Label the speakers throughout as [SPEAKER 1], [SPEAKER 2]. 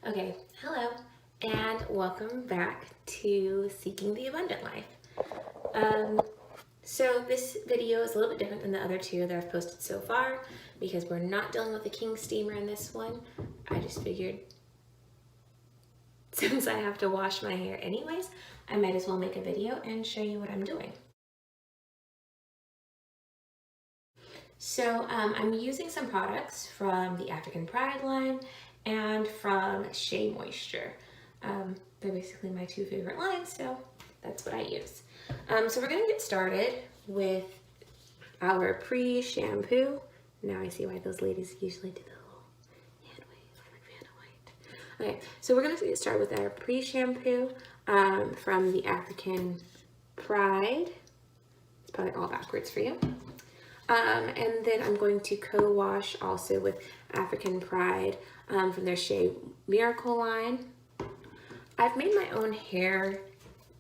[SPEAKER 1] Okay, hello, and welcome back to Seeking the Abundant Life. So this video is a little bit different than the other two that I've posted so far because we're not dealing with the king steamer in this one. I just figured since I have to wash my hair anyways, I might as well make a video and show you what I'm doing. So I'm using some products from the African Pride line and from Shea Moisture. They're basically my two favorite lines, so that's what I use. So we're gonna get started with our pre-shampoo. Now I see why those ladies usually do the little hand wave like Vanna White. Okay, so we're gonna get started with our pre-shampoo from the African Pride. It's probably all backwards for you. And then I'm going to co-wash also with African Pride from their Shea Miracle line. I've made my own hair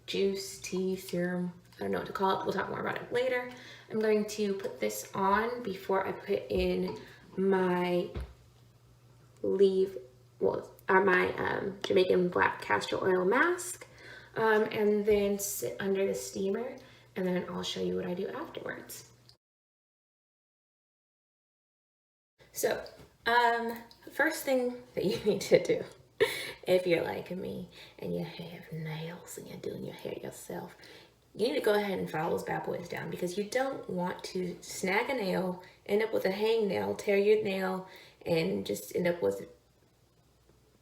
[SPEAKER 1] juice, tea, serum, I don't know what to call it. We'll talk more about it later. I'm going to put this on before I put in my Jamaican black castor oil mask, and then sit under the steamer, and then I'll show you what I do afterwards. So, first thing that you need to do, if you're like me and you have nails and you're doing your hair yourself, you need to go ahead and file those bad boys down because you don't want to snag a nail, end up with a hangnail, tear your nail, and just end up with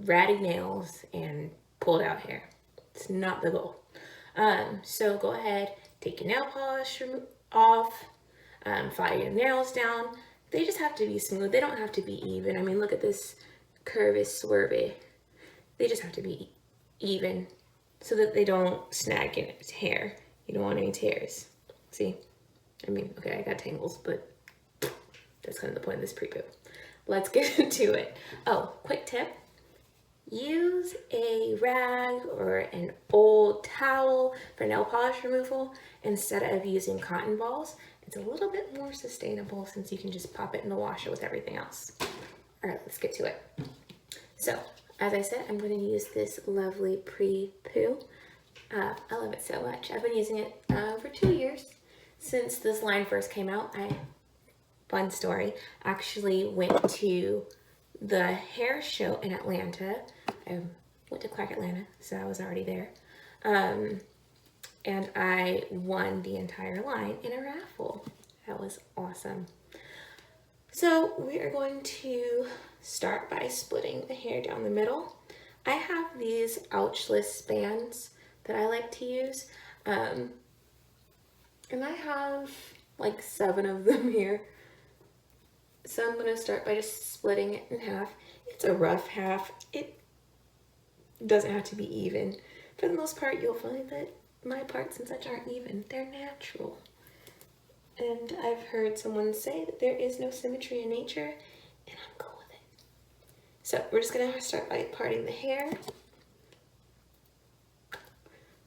[SPEAKER 1] ratty nails and pulled out hair. It's not the goal. So go ahead, take your nail polish off, file your nails down. They just have to be smooth. They don't have to be even. I mean, look at this curve is swervy. They just have to be even so that they don't snag in its hair. You don't want any tears. See? I mean, okay, I got tangles, but that's kind of the point of this pre-poo. Let's get into it. Oh, quick tip. Use a rag or an old towel for nail polish removal instead of using cotton balls. It's a little bit more sustainable since you can just pop it in the washer with everything else. All right, let's get to it. So, as I said, I'm going to use this lovely pre-poo. I love it so much. I've been using it for 2 years since this line first came out. Fun story, actually went to the hair show in Atlanta. I went to Clark Atlanta, so I was already there. And I won the entire line in a raffle. That was awesome. So we are going to start by splitting the hair down the middle. I have these ouchless spans that I like to use. And I have like 7 of them here. So I'm going to start by just splitting it in half. It's a rough half. It doesn't have to be even. For the most part, you'll find that my parts and such aren't even. They're natural. And I've heard someone say that there is no symmetry in nature, and I'm cool with it. So we're just going to start by parting the hair.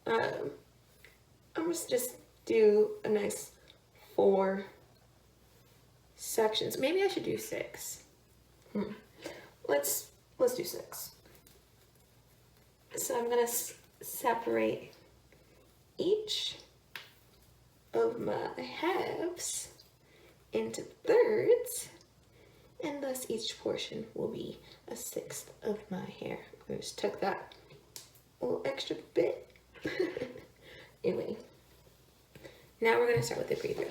[SPEAKER 1] I'm just do a nice 4 sections. Maybe I should do 6. Let's do 6. So I'm going to separate each of my halves into thirds, and thus each portion will be a 1/6 of my hair. I just took that little extra bit. Anyway, now we're going to start with the pre-poo.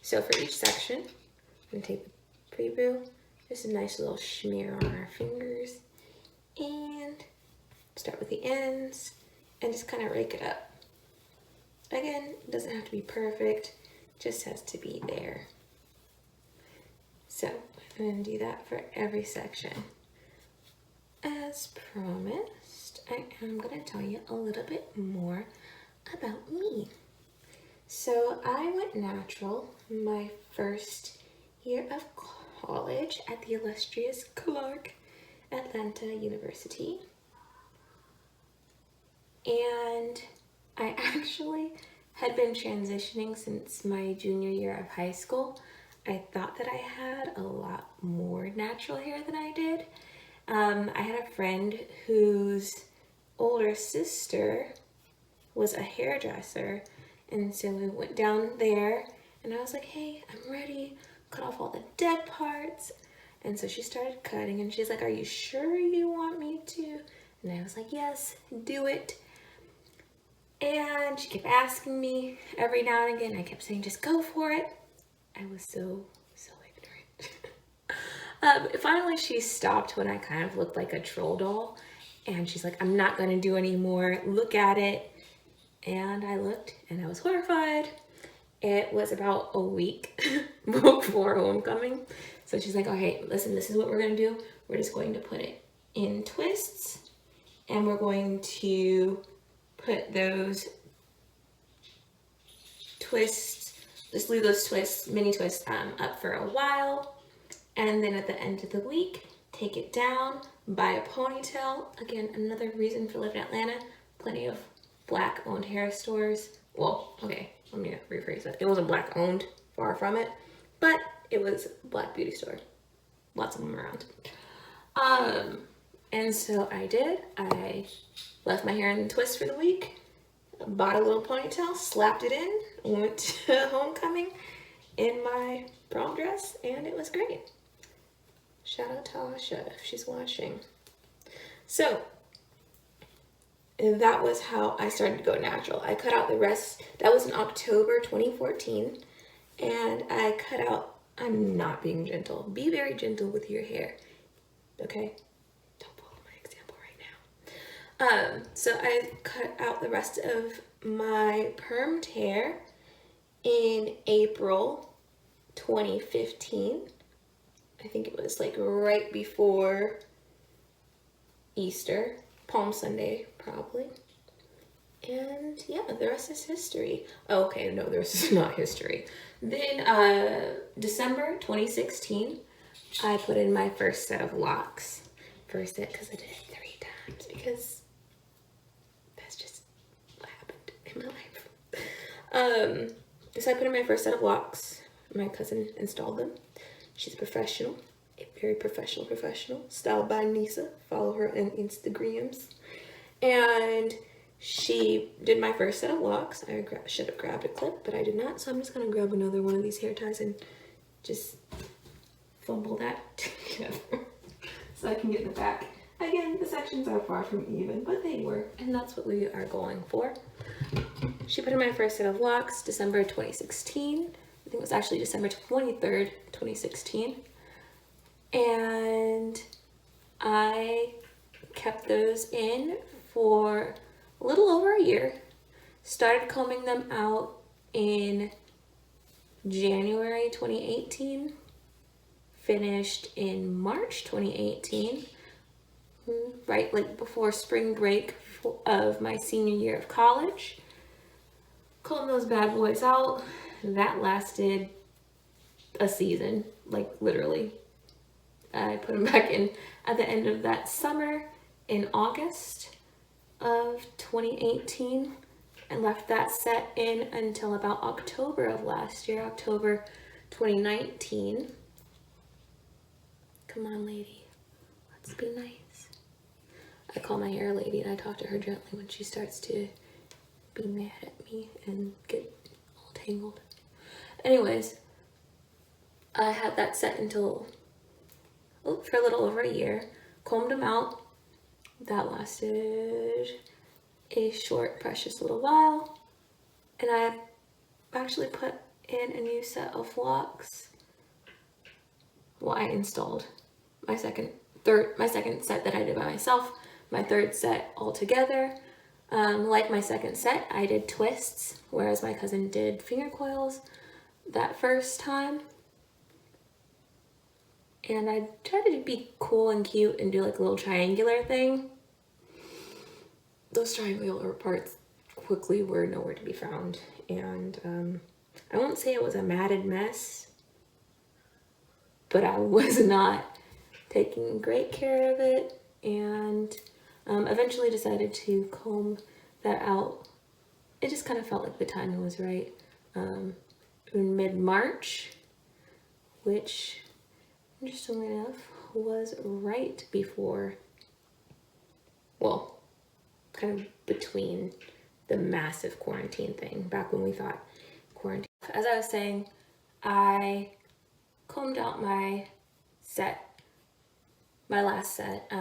[SPEAKER 1] So for each section, I'm going to take the pre-poo, just a nice little smear on our fingers, and start with the ends and just kind of rake it up. Again, it doesn't have to be perfect, just has to be there. So I'm going to do that for every section. As promised, I am going to tell you a little bit more about me. So I went natural my first year of college at the illustrious Clark Atlanta University. And I actually had been transitioning since my junior year of high school. I thought that I had a lot more natural hair than I did, I had a friend whose older sister was a hairdresser, and so we went down there, and I was like, hey, I'm ready, cut off all the dead parts. And so she started cutting, and she's like, are you sure you want me to? And I was like, yes, do it. And she kept asking me every now and again. I kept saying, just go for it. I was so ignorant. Finally, she stopped when I kind of looked like a troll doll. And she's like, I'm not going to do anymore. Look at it. And I looked, and I was horrified. It was about a week before homecoming. So she's like, okay, listen, this is what we're going to do. We're just going to put it in twists, and we're going to put those twists, just leave those twists, mini twists, up for a while. And then at the end of the week, take it down, buy a ponytail. Again, another reason for living in Atlanta, plenty of black owned hair stores. Well, okay, let me rephrase that. It wasn't black owned, far from it, but it was a black beauty store. Lots of them around. And so I did. I left my hair in a twist for the week, bought a little ponytail, slapped it in, went to homecoming in my prom dress, and it was great. Shout out to Asha if she's watching. So that was how I started to go natural. I cut out the rest. That was in October 2014, and I cut out, I'm not being gentle. Be very gentle with your hair, okay? Don't follow my example right now. So I cut out the rest of my permed hair in April 2015. I think it was like right before Easter, Palm Sunday probably. And yeah, the rest is history. Oh, okay, no, the rest is not history. Then December 2016, I put in my first set of locks. First set because I did it 3 times because that's just what happened in my life. So I put in my first set of locks. My cousin installed them. She's a professional, a very professional, styled by Nisa. Follow her on Instagrams. And she did my first set of locks. I should have grabbed a clip, but I did not. So I'm just gonna grab another one of these hair ties and just fumble that together so I can get in the back. Again, the sections are far from even, but they work, and that's what we are going for. She put in my first set of locks December 2016. I think it was actually December 23rd, 2016. And I kept those in for a little over a year. Started combing them out in January 2018. Finished in March 2018. Right like before spring break of my senior year of college. Combed those bad boys out. That lasted a season, like literally. I put them back in at the end of that summer in August of 2018 and left that set in until about October of last year, October 2019. Come on, lady, let's be nice. I call my hair lady and I talk to her gently when she starts to be mad at me and get all tangled. Anyways, I had that set until for a little over a year. Combed them out. That lasted a short, precious little while. And I actually put in a new set of locks. Well, I installed my second set that I did by myself. My third set all together. Like my second set, I did twists, whereas my cousin did finger coils that first time. And I tried to be cool and cute and do like a little triangular thing. Those triangular parts quickly were nowhere to be found. And I won't say it was a matted mess, but I was not taking great care of it. And eventually decided to comb that out. It just kind of felt like the timing was right. In mid-March, which, interestingly enough, was right before, well, kind of between the massive quarantine thing, back when we thought quarantine. As I was saying, I combed out my last set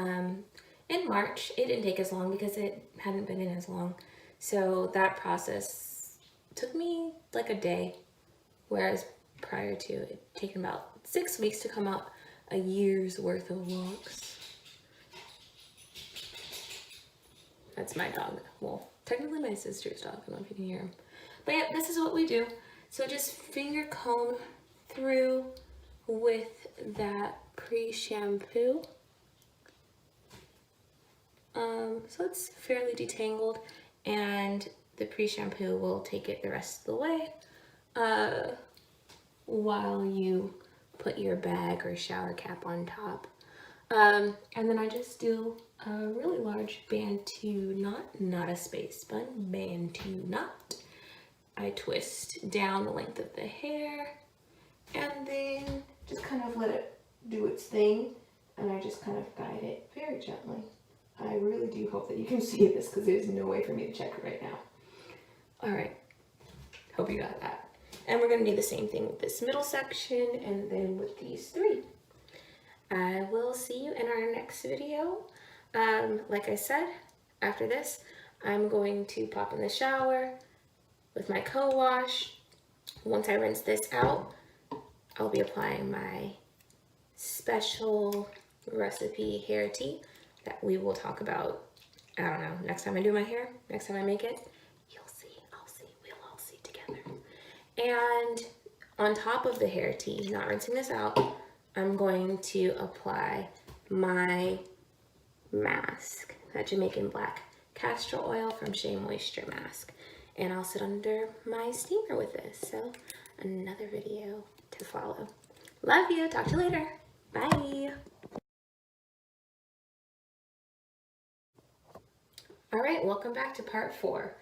[SPEAKER 1] in March. It didn't take as long because it hadn't been in as long. So that process took me like a day, whereas prior to it taken about 6 weeks to come out a year's worth of locks. That's my dog. Well, technically my sister's dog. I don't know if you can hear him. But yeah, this is what we do. So just finger comb through with that pre-shampoo. So it's fairly detangled, and the pre-shampoo will take it the rest of the way while you put your bag or shower cap on top. And then I just do a really large bantu knot, not a space bun, bantu knot. I twist down the length of the hair and then just kind of let it do its thing, and I just kind of guide it very gently. I really do hope that you can see this because there's no way for me to check it right now. All right, hope you got that. And we're gonna do the same thing with this middle section and then with these three. I will see you in our next video. Like I said, after this, I'm going to pop in the shower with my co-wash. Once I rinse this out, I'll be applying my special recipe hair tea that we will talk about, I don't know, next time I do my hair, next time I make it. You'll see, I'll see, we'll all see together. And on top of the hair tea, not rinsing this out, I'm going to apply my mask, that Jamaican black castor oil from Shea Moisture Mask. And I'll sit under my steamer with this. So another video to follow. Love you. Talk to you later. Bye. All right, welcome back to part 4.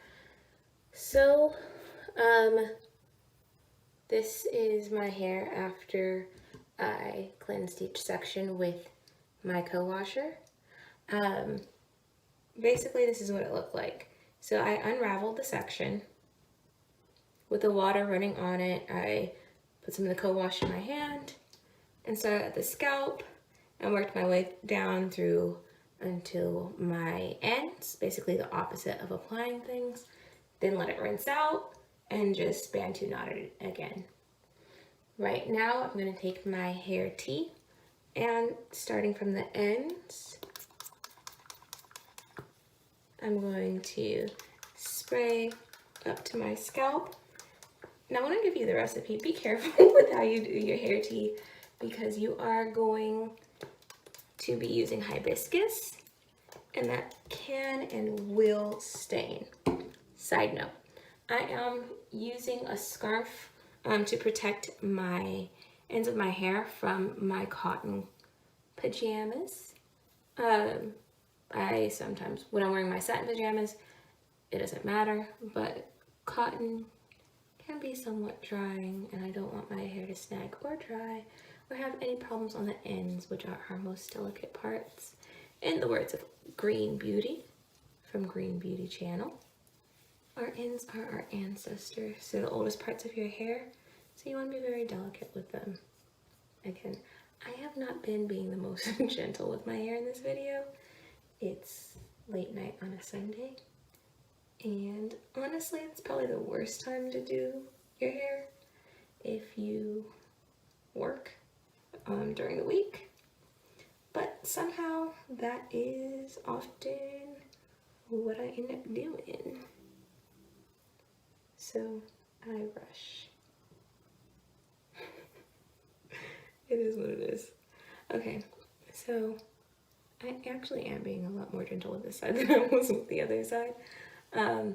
[SPEAKER 1] So, this is my hair after I cleansed each section with my co-washer. Basically, this is what it looked like. So I unraveled the section with the water running on it. I put some of the co-wash in my hand and started at the scalp and worked my way down through until my ends, basically the opposite of applying things. Then let it rinse out and just bantu knot it again. Right now, I'm going to take my hair tea and starting from the ends, I'm going to spray up to my scalp. Now, I want to give you the recipe. Be careful with how you do your hair tea because you are going to be using hibiscus, and that can and will stain. Side note, I am using a scarf to protect my ends of my hair from my cotton pajamas. I sometimes, when I'm wearing my satin pajamas, it doesn't matter, but cotton can be somewhat drying, and I don't want my hair to snag or dry or have any problems on the ends, which are our most delicate parts. In the words of Green Beauty from Green Beauty Channel, our ends are our ancestors, so the oldest parts of your hair, so you want to be very delicate with them. Again, I have not been being the most gentle with my hair in this video. It's late night on a Sunday, and honestly, it's probably the worst time to do your hair if you work during the week. But somehow that is often what I end up doing. So I rush. It is what it is. Okay, so I actually am being a lot more gentle with this side than I was with the other side. Go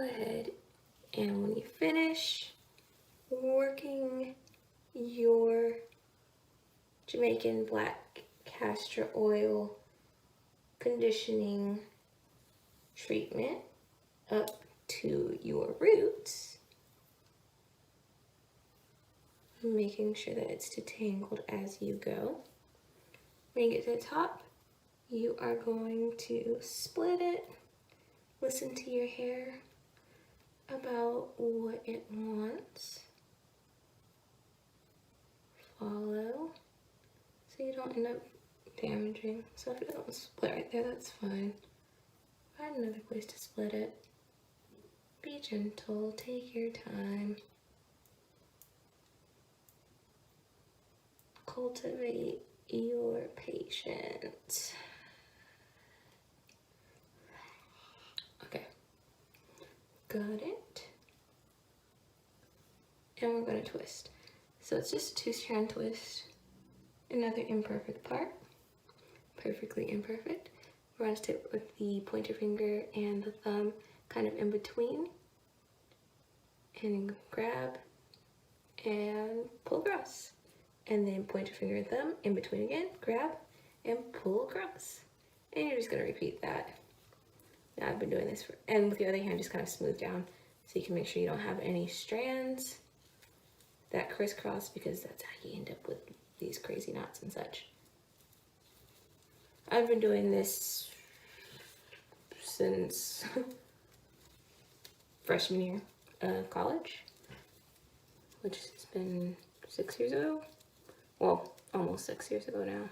[SPEAKER 1] ahead, and when you finish working your Jamaican black castor oil conditioning treatment up to your roots, making sure that it's detangled as you go. When you get to the top, you are going to split it, listen to your hair about what it wants, follow, so you don't end up damaging. So if it don't split right there, that's fine. Find another place to split it. Be gentle, take your time. Cultivate your patience. Okay, got it. And we're gonna twist. So it's just a 2-strand twist. Another imperfect part, perfectly imperfect. We're gonna stick with the pointer finger and the thumb kind of in between. And grab and pull across. And then pointer finger and thumb in between again, grab and pull across. And you're just gonna repeat that. Now I've been doing this and with the other hand, just kind of smooth down so you can make sure you don't have any strands that crisscross, because that's how you end up with these crazy knots and such. I've been doing this since freshman year of college, which has been 6 years ago. Well, almost 6 years ago now.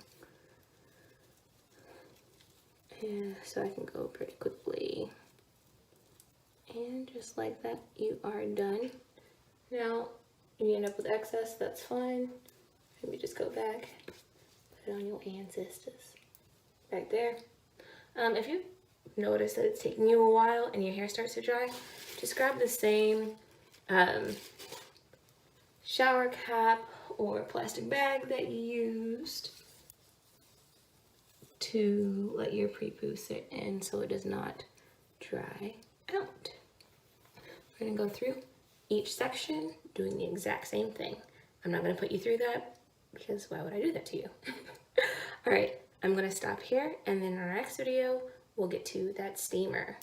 [SPEAKER 1] And so I can go pretty quickly. And just like that, you are done. Now, if you end up with excess, that's fine. Let me just go back, put it on your ancestors. Back there. If you notice that it's taking you a while and your hair starts to dry, just grab the same shower cap or plastic bag that you used to let your pre-poo sit in so it does not dry out. We're gonna go through each section doing the exact same thing. I'm not gonna put you through that because why would I do that to you? All right, I'm gonna stop here, and then in our next video, we'll get to that steamer.